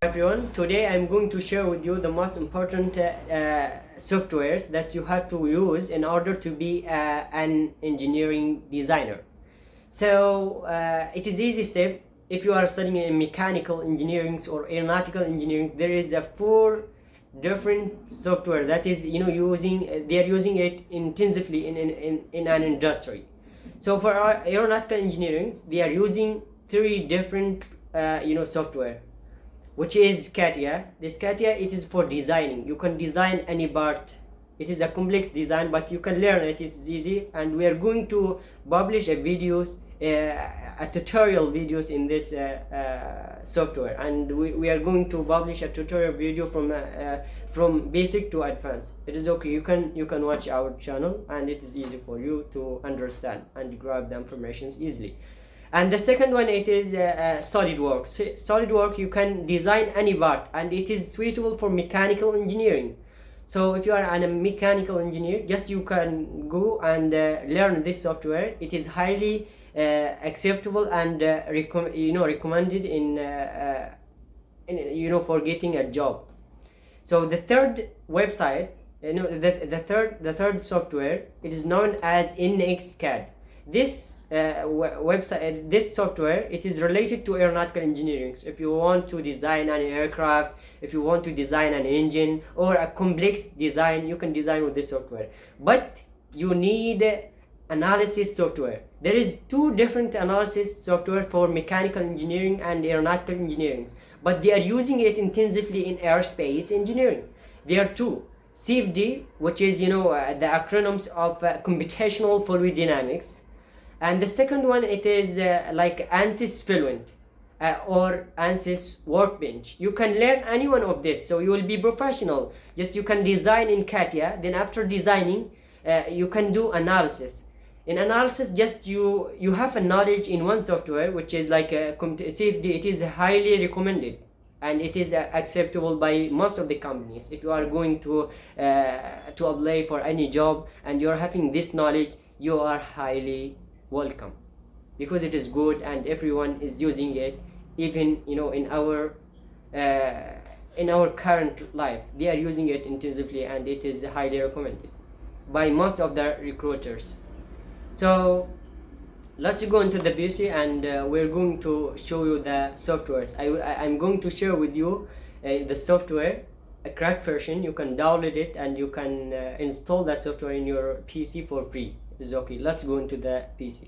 Everyone, today I'm going to share with you the most important softwares that you have to use in order to be an engineering designer. So it is easy step. If you are studying in mechanical engineering or aeronautical engineering, there is a 4 different software that is they are using it intensively in an industry. So for our aeronautical engineering, they are using 3 different software, which is CATIA. This CATIA, it is for designing. You can design any part. It is a complex design, but you can learn it. It's easy, and we are going to publish a tutorial videos in this software, and we are going to publish a tutorial video from basic to advanced. It is okay. You can watch our channel, and it is easy for you to understand and grab the informations easily. And the second one, it is SOLIDWORKS. SOLIDWORKS, you can design any part, and it is suitable for mechanical engineering. So if you are a mechanical engineer, just you can go and learn this software. It is highly acceptable and recommended for getting a job. So the third website, the third software, it is known as CAD. This website, this software, it is related to aeronautical engineering. If you want to design an aircraft, if you want to design an engine or a complex design, you can design with this software. But you need analysis software. There is 2 different analysis software for mechanical engineering and aeronautical engineering, but they are using it intensively in aerospace engineering. There are 2. CFD, which is the acronyms of computational fluid dynamics, and the second one, it is like ANSYS Fluent or ANSYS Workbench. You can learn any one of this, so you will be professional. Just you can design in CATIA, then after designing you can do analysis. In analysis, just you have a knowledge in one software, which is like CFD. It is highly recommended, and it is acceptable by most of the companies. If you are going to apply for any job and you are having this knowledge, you are highly welcome, because it is good and everyone is using it. Even in our current life, they are using it intensively, and it is highly recommended by most of the recruiters. So let's go into the PC, and we're going to show you the softwares. I'm going to share with you the software, a cracked version. You can download it and you can install that software in your PC for free. It's okay. Let's go into the PC.